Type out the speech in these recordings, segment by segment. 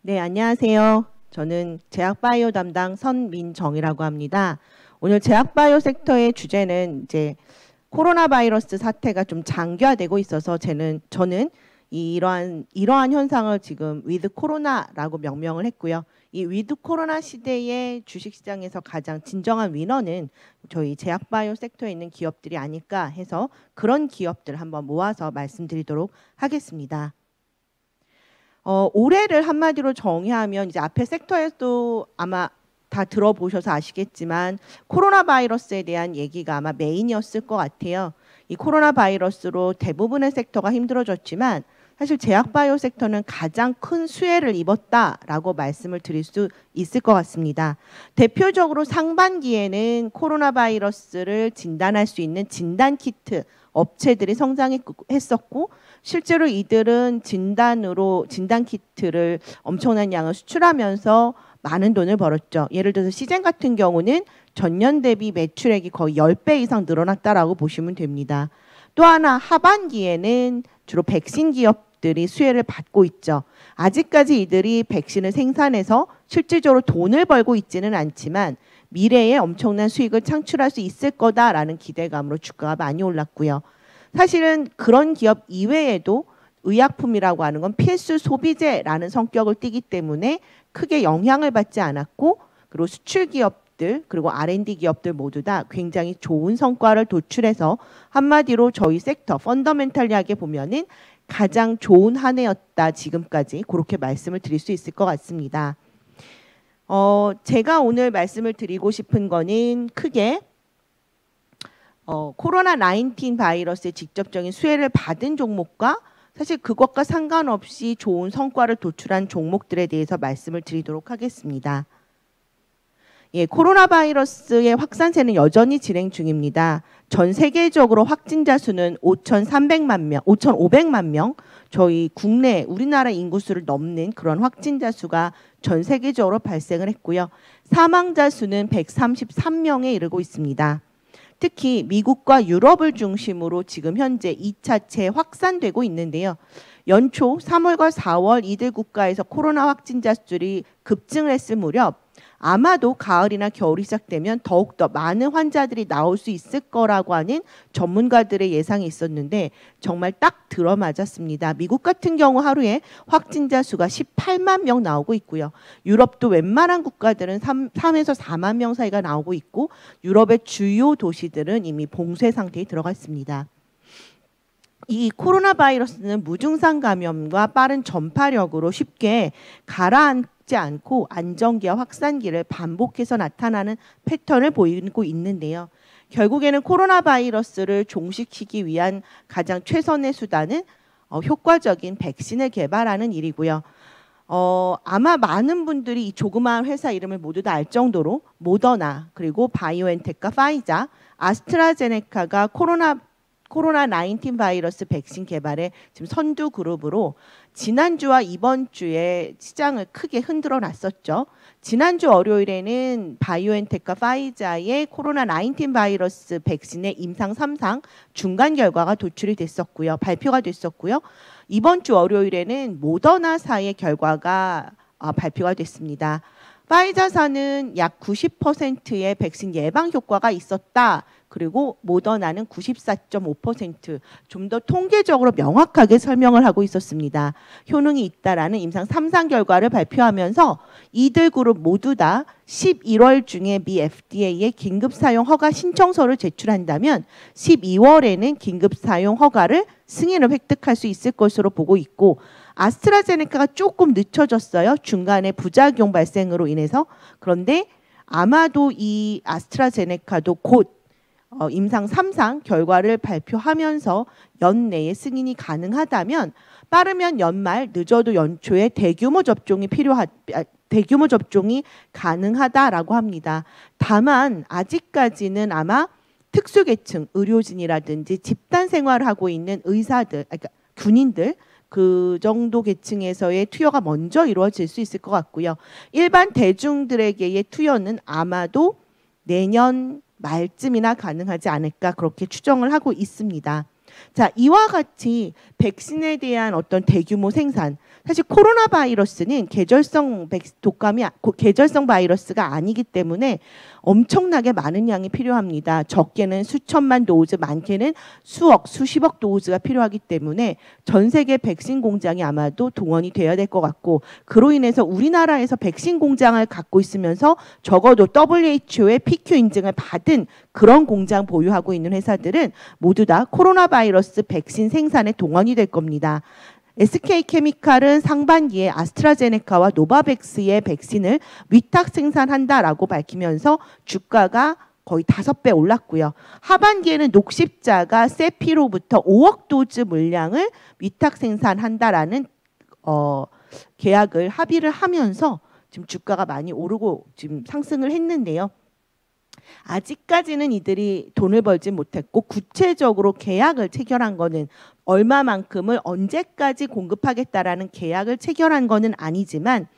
네, 안녕하세요. 저는 제약바이오 담당 선민정이라고 합니다. 오늘 제약바이오 섹터의 주제는 이제 코로나 바이러스 사태가 좀 장기화되고 있어서 저는 이러한 현상을 지금 위드 코로나라고 명명을 했고요. 이 위드 코로나 시대의 주식시장에서 가장 진정한 위너는 저희 제약바이오 섹터에 있는 기업들이 아닐까 해서 그런 기업들 한번 모아서 말씀드리도록 하겠습니다. 올해를 한마디로 정의하면 이제 앞에 섹터에도 아마 다 들어보셔서 아시겠지만 코로나 바이러스에 대한 얘기가 아마 메인이었을 것 같아요. 이 코로나 바이러스로 대부분의 섹터가 힘들어졌지만 사실 제약바이오 섹터는 가장 큰 수혜를 입었다라고 말씀을 드릴 수 있을 것 같습니다. 대표적으로 상반기에는 코로나 바이러스를 진단할 수 있는 진단키트 업체들이 성장했었고 실제로 이들은 진단키트를 엄청난 양을 수출하면서 많은 돈을 벌었죠. 예를 들어서 시젠 같은 경우는 전년 대비 매출액이 거의 10배 이상 늘어났다라고 보시면 됩니다. 또 하나 하반기에는 주로 백신 기업들이 수혜를 받고 있죠. 아직까지 이들이 백신을 생산해서 실질적으로 돈을 벌고 있지는 않지만 미래에 엄청난 수익을 창출할 수 있을 거다라는 기대감으로 주가가 많이 올랐고요. 사실은 그런 기업 이외에도 의약품이라고 하는 건 필수 소비재라는 성격을 띠기 때문에 크게 영향을 받지 않았고 그리고 수출 기업들 그리고 R&D 기업들 모두 다 굉장히 좋은 성과를 도출해서 한마디로 저희 섹터 펀더멘탈리하게 보면은 가장 좋은 한 해였다 지금까지 그렇게 말씀을 드릴 수 있을 것 같습니다. 제가 오늘 말씀을 드리고 싶은 거는 크게 코로나 19 바이러스의 직접적인 수혜를 받은 종목과 사실 그것과 상관없이 좋은 성과를 도출한 종목들에 대해서 말씀을 드리도록 하겠습니다. 예, 코로나 바이러스의 확산세는 여전히 진행 중입니다. 전 세계적으로 확진자 수는 5,500만 명, 저희 국내 우리나라 인구수를 넘는 그런 확진자 수가 전 세계적으로 발생을 했고요. 사망자 수는 133명에 이르고 있습니다. 특히 미국과 유럽을 중심으로 지금 현재 2차 재확산되고 있는데요. 연초 3월과 4월 이들 국가에서 코로나 확진자 수들이 급증을 했을 무렵 아마도 가을이나 겨울이 시작되면 더욱더 많은 환자들이 나올 수 있을 거라고 하는 전문가들의 예상이 있었는데 정말 딱 들어맞았습니다. 미국 같은 경우 하루에 확진자 수가 18만 명 나오고 있고요. 유럽도 웬만한 국가들은 3에서 4만 명 사이가 나오고 있고 유럽의 주요 도시들은 이미 봉쇄 상태에 들어가 있습니다. 이 코로나 바이러스는 무증상 감염과 빠른 전파력으로 쉽게 가라앉지 않고 안정기와 확산기를 반복해서 나타나는 패턴을 보이고 있는데요. 결국에는 코로나 바이러스를 종식시키기 위한 가장 최선의 수단은 효과적인 백신을 개발하는 일이고요. 아마 많은 분들이 이 조그마한 회사 이름을 모두 다 알 정도로 모더나 그리고 바이오엔텍과 파이자, 아스트라제네카가 코로나 19 바이러스 백신 개발에 지금 선두 그룹으로 지난주와 이번 주에 시장을 크게 흔들어 놨었죠. 지난주 월요일에는 바이오엔텍과 파이자의 코로나 19 바이러스 백신의 임상 3상 중간 결과가 도출이 됐었고요. 발표가 됐었고요. 이번 주 월요일에는 모더나사의 결과가 발표가 됐습니다. 파이자사는 약 90%의 백신 예방 효과가 있었다. 그리고 모더나는 94.5%, 좀 더 통계적으로 명확하게 설명을 하고 있었습니다. 효능이 있다라는 임상 3상 결과를 발표하면서 이들 그룹 모두 다 11월 중에 미 FDA에 긴급 사용 허가 신청서를 제출한다면 12월에는 긴급 사용 허가를 승인을 획득할 수 있을 것으로 보고 있고 아스트라제네카가 조금 늦춰졌어요. 중간에 부작용 발생으로 인해서. 그런데 아마도 이 아스트라제네카도 곧 임상 3상 결과를 발표하면서 연내에 승인이 가능하다면 빠르면 연말 늦어도 연초에 대규모 접종이 가능하다라고 합니다. 다만 아직까지는 아마 특수계층, 의료진이라든지 집단 생활을 하고 있는 의사들, 그러니까 군인들 그 정도 계층에서의 투여가 먼저 이루어질 수 있을 것 같고요. 일반 대중들에게의 투여는 아마도 내년 말쯤이나 가능하지 않을까 그렇게 추정을 하고 있습니다. 자, 이와 같이 백신에 대한 어떤 대규모 생산, 사실 코로나 바이러스는 계절성 계절성 바이러스가 아니기 때문에 엄청나게 많은 양이 필요합니다. 적게는 수천만 도즈, 많게는 수억, 수십억 도즈가 필요하기 때문에 전 세계 백신 공장이 아마도 동원이 되어야 될 것 같고, 그로 인해서 우리나라에서 백신 공장을 갖고 있으면서 적어도 WHO의 PQ 인증을 받은 그런 공장 보유하고 있는 회사들은 모두 다 코로나 바이러스 백신 생산에 동원이 될 겁니다. SK케미칼은 상반기에 아스트라제네카와 노바백스의 백신을 위탁 생산한다라고 밝히면서 주가가 거의 5배 올랐고요. 하반기에는 녹십자가 세피로부터 5억 도즈 물량을 위탁 생산한다라는 계약을 합의를 하면서 지금 주가가 많이 오르고 지금 상승을 했는데요. 아직까지는 이들이 돈을 벌지 못했고 구체적으로 계약을 체결한 거는 얼마만큼을 언제까지 공급하겠다라는 계약을 체결한 거는 아니지만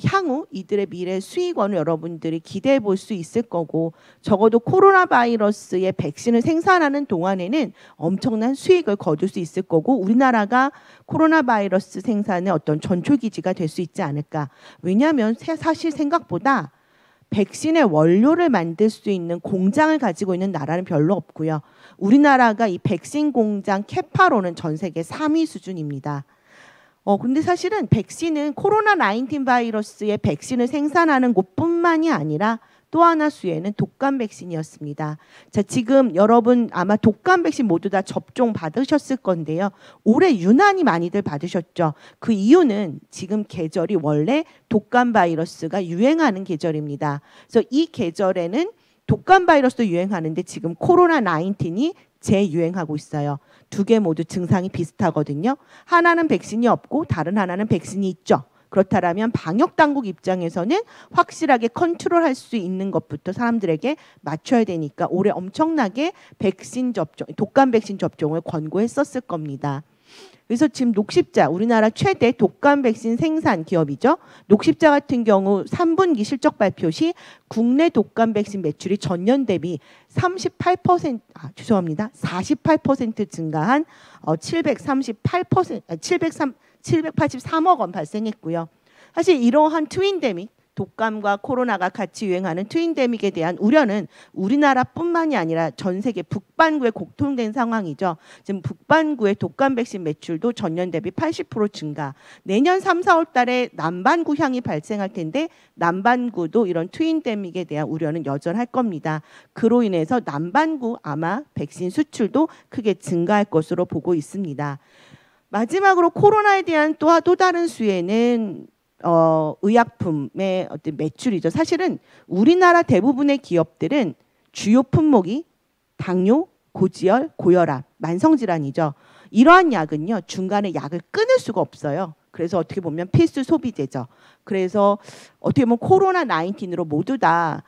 향후 이들의 미래 수익원을 여러분들이 기대해 볼 수 있을 거고, 적어도 코로나 바이러스의 백신을 생산하는 동안에는 엄청난 수익을 거둘 수 있을 거고, 우리나라가 코로나 바이러스 생산의 어떤 전초기지가 될 수 있지 않을까. 왜냐하면 사실 생각보다 백신의 원료를 만들 수 있는 공장을 가지고 있는 나라는 별로 없고요. 우리나라가 이 백신 공장 캐파로는 전 세계 3위 수준입니다. 근데 사실은 백신은 코로나19 바이러스의 백신을 생산하는 곳뿐만이 아니라 또 하나 수혜는 독감 백신이었습니다. 자, 지금 여러분 아마 독감 백신 모두 다 접종 받으셨을 건데요. 올해 유난히 많이들 받으셨죠. 그 이유는 지금 계절이 원래 독감 바이러스가 유행하는 계절입니다. 그래서 이 계절에는 독감 바이러스도 유행하는데 지금 코로나19이 재유행하고 있어요. 두 개 모두 증상이 비슷하거든요. 하나는 백신이 없고 다른 하나는 백신이 있죠. 그렇다면 방역 당국 입장에서는 확실하게 컨트롤할 수 있는 것부터 사람들에게 맞춰야 되니까 올해 엄청나게 백신 접종, 독감 백신 접종을 권고했었을 겁니다. 그래서 지금 녹십자, 우리나라 최대 독감 백신 생산 기업이죠. 녹십자 같은 경우 3분기 실적 발표 시 국내 독감 백신 매출이 전년 대비 48% 증가한 783억 원 발생했고요. 사실 이러한 트윈데믹, 독감과 코로나가 같이 유행하는 트윈데믹에 대한 우려는 우리나라뿐만이 아니라 전 세계 북반구에 공통된 상황이죠. 지금 북반구의 독감 백신 매출도 전년 대비 80% 증가. 내년 3, 4월 달에 남반구 향이 발생할 텐데 남반구도 이런 트윈데믹에 대한 우려는 여전할 겁니다. 그로 인해서 남반구 아마 백신 수출도 크게 증가할 것으로 보고 있습니다. 마지막으로 코로나에 대한 또 다른 수혜는 의약품의 어떤 매출이죠. 사실은 우리나라 대부분의 기업들은 주요 품목이 당뇨, 고지혈, 고혈압, 만성질환이죠. 이러한 약은요, 중간에 약을 끊을 수가 없어요. 그래서 어떻게 보면 필수 소비재죠. 그래서 어떻게 보면 코로나19으로 모두 다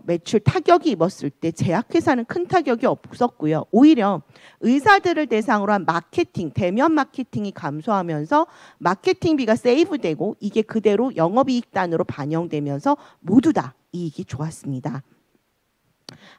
매출 타격이 입었을 때 제약회사는 큰 타격이 없었고요. 오히려 의사들을 대상으로 한 마케팅, 대면 마케팅이 감소하면서 마케팅비가 세이브되고 이게 그대로 영업이익단으로 반영되면서 모두 다 이익이 좋았습니다.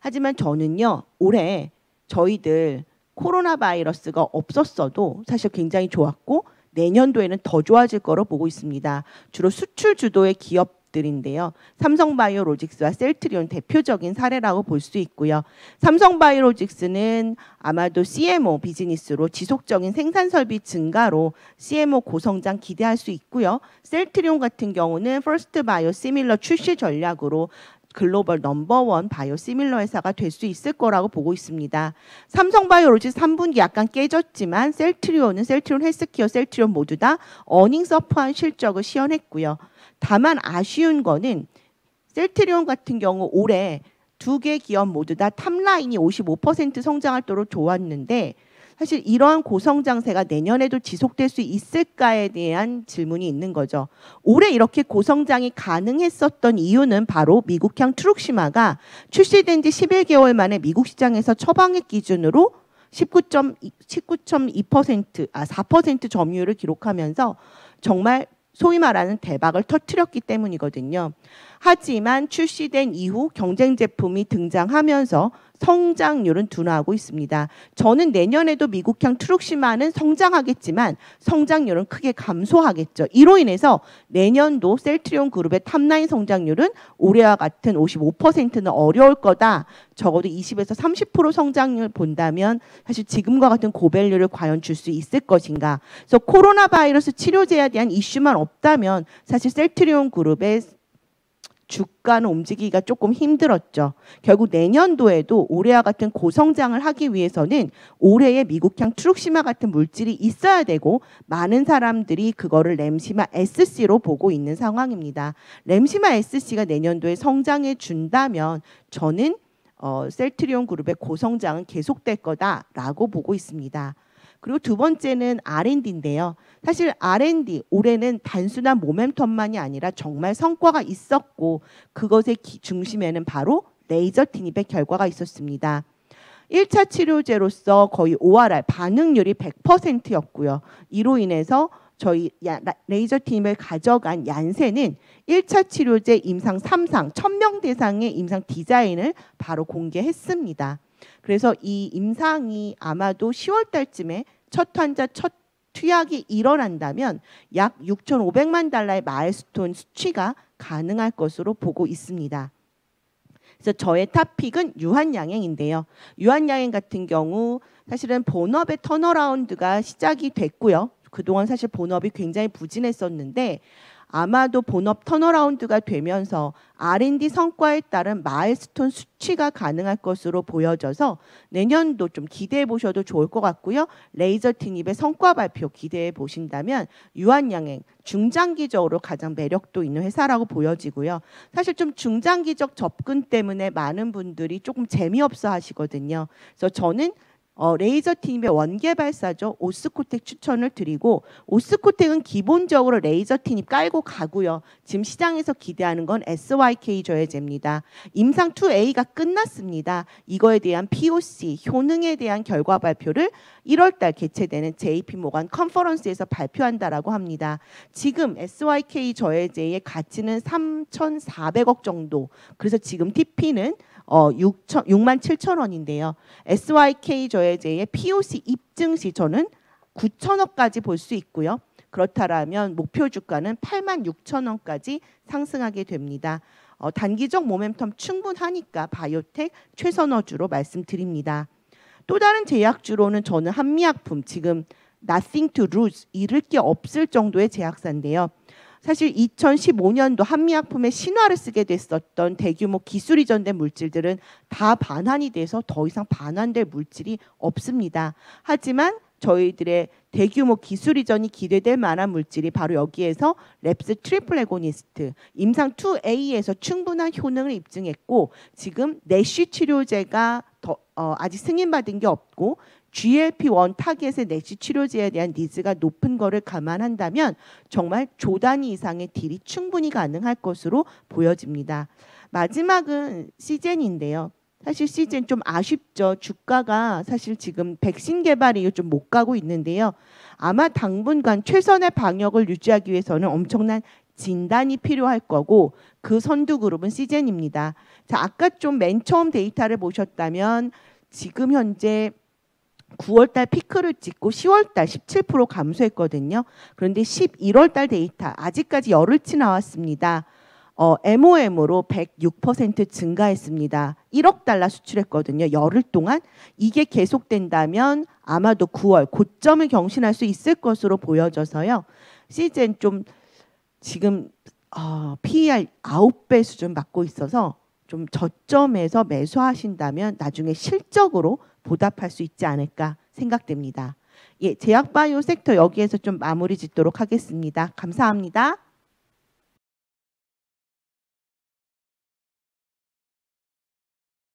하지만 저는요, 올해 저희들 코로나 바이러스가 없었어도 사실 굉장히 좋았고 내년도에는 더 좋아질 거로 보고 있습니다. 주로 수출 주도의 기업들인데요. 삼성바이오로직스와 셀트리온 대표적인 사례라고 볼 수 있고요. 삼성바이오로직스는 아마도 CMO 비즈니스로 지속적인 생산 설비 증가로 CMO 고성장 기대할 수 있고요. 셀트리온 같은 경우는 퍼스트 바이오 시밀러 출시 전략으로 글로벌 넘버원 바이오시밀러 회사가 될 수 있을 거라고 보고 있습니다. 삼성바이오로직스 3분기 약간 깨졌지만 셀트리온 헬스케어, 셀트리온 모두 다 어닝 서프한 실적을 시현했고요. 다만 아쉬운 거는 셀트리온 같은 경우 올해 두 개 기업 모두 다 탑라인이 55% 성장할 도록 좋았는데 사실 이러한 고성장세가 내년에도 지속될 수 있을까에 대한 질문이 있는 거죠. 올해 이렇게 고성장이 가능했었던 이유는 바로 미국향 트룩시마가 출시된 지 11개월 만에 미국 시장에서 처방액 기준으로 4% 점유율을 기록하면서 정말 소위 말하는 대박을 터뜨렸기 때문이거든요. 하지만 출시된 이후 경쟁 제품이 등장하면서 성장률은 둔화하고 있습니다. 저는 내년에도 미국향 트룩시마는 성장하겠지만 성장률은 크게 감소하겠죠. 이로 인해서 내년도 셀트리온 그룹의 탑라인 성장률은 올해와 같은 55%는 어려울 거다. 적어도 20에서 30% 성장률 본다면 사실 지금과 같은 고밸류를 과연 줄 수 있을 것인가. 그래서 코로나 바이러스 치료제에 대한 이슈만 없다면 사실 셀트리온 그룹의 주가는 움직이기가 조금 힘들었죠. 결국 내년도에도 올해와 같은 고성장을 하기 위해서는 올해의 미국향 트룩시마 같은 물질이 있어야 되고 많은 사람들이 그거를 램시마 SC로 보고 있는 상황입니다. 램시마 SC가 내년도에 성장해 준다면 저는 셀트리온 그룹의 고성장은 계속될 거다라고 보고 있습니다. 그리고 두 번째는 R&D인데요. 사실 R&D 올해는 단순한 모멘텀만이 아니라 정말 성과가 있었고 그것의 중심에는 바로 레이저 티닙의 결과가 있었습니다. 1차 치료제로서 거의 ORR 반응률이 100%였고요. 이로 인해서 저희 레이저 티닙을 가져간 얀센은 1차 치료제 임상 3상 1000명 대상의 임상 디자인을 바로 공개했습니다. 그래서 이 임상이 아마도 10월 달쯤에 첫 환자 첫 투약이 일어난다면 약 6,500만 달러의 마일스톤 수취가 가능할 것으로 보고 있습니다. 그래서 저의 탑픽은 유한양행인데요. 유한양행 같은 경우 사실은 본업의 턴어라운드가 시작이 됐고요. 그동안 사실 본업이 굉장히 부진했었는데 아마도 본업 턴어라운드가 되면서 R&D 성과에 따른 마일스톤 수취가 가능할 것으로 보여져서 내년도 좀 기대해 보셔도 좋을 것 같고요. 레이저 티닙의 성과 발표 기대해 보신다면 유한양행 중장기적으로 가장 매력도 있는 회사라고 보여지고요. 사실 좀 중장기적 접근 때문에 많은 분들이 조금 재미없어 하시거든요. 그래서 저는 레이저 티닙의 원개발사죠. 오스코텍 추천을 드리고 오스코텍은 기본적으로 레이저 티닙 깔고 가고요. 지금 시장에서 기대하는 건 SYK 저해제입니다. 임상 2A가 끝났습니다. 이거에 대한 POC, 효능에 대한 결과 발표를 1월 달 개최되는 JP 모간 컨퍼런스에서 발표한다라고 합니다. 지금 SYK 저해제의 가치는 3,400억 정도. 그래서 지금 TP는 67,000원인데요. SYK 저해제의 POC 입증 시 저는 9,000억까지 볼 수 있고요. 그렇다면 목표 주가는 86,000원까지 상승하게 됩니다. 단기적 모멘텀 충분하니까 바이오텍 최선호주로 말씀드립니다. 또 다른 제약주로는 저는 한미약품 지금 nothing to lose 잃을 게 없을 정도의 제약사인데요. 사실 2015년도 한미약품의 신화를 쓰게 됐었던 대규모 기술 이전된 물질들은 다 반환이 돼서 더 이상 반환될 물질이 없습니다. 하지만 저희들의 대규모 기술 이전이 기대될 만한 물질이 바로 여기에서 랩스 트리플 에고니스트 임상 2A에서 충분한 효능을 입증했고 지금 내쉬 치료제가 아직 승인받은 게 없고 GLP-1 타겟의 내시 치료제에 대한 니즈가 높은 거를 감안한다면 정말 조 단위 이상의 딜이 충분히 가능할 것으로 보여집니다. 마지막은 시젠인데요. 사실 시젠 좀 아쉽죠. 주가가 사실 지금 백신 개발이 좀 못 가고 있는데요. 아마 당분간 최선의 방역을 유지하기 위해서는 엄청난 진단이 필요할 거고 그 선두 그룹은 시젠입니다. 자, 아까 좀 맨 처음 데이터를 보셨다면 지금 현재 9월달 피크를 찍고 10월달 17% 감소했거든요. 그런데 11월달 데이터 아직까지 열흘치 나왔습니다. MOM으로 106% 증가했습니다. 1억 달러 수출했거든요. 열흘 동안. 이게 계속된다면 아마도 9월 고점을 경신할 수 있을 것으로 보여져서요. 시즌 좀 지금 PER 9배 수준 받고 있어서 좀 저점에서 매수하신다면 나중에 실적으로 보답할 수 있지 않을까 생각됩니다. 예, 제약바이오 섹터 여기에서 좀 마무리 짓도록 하겠습니다. 감사합니다.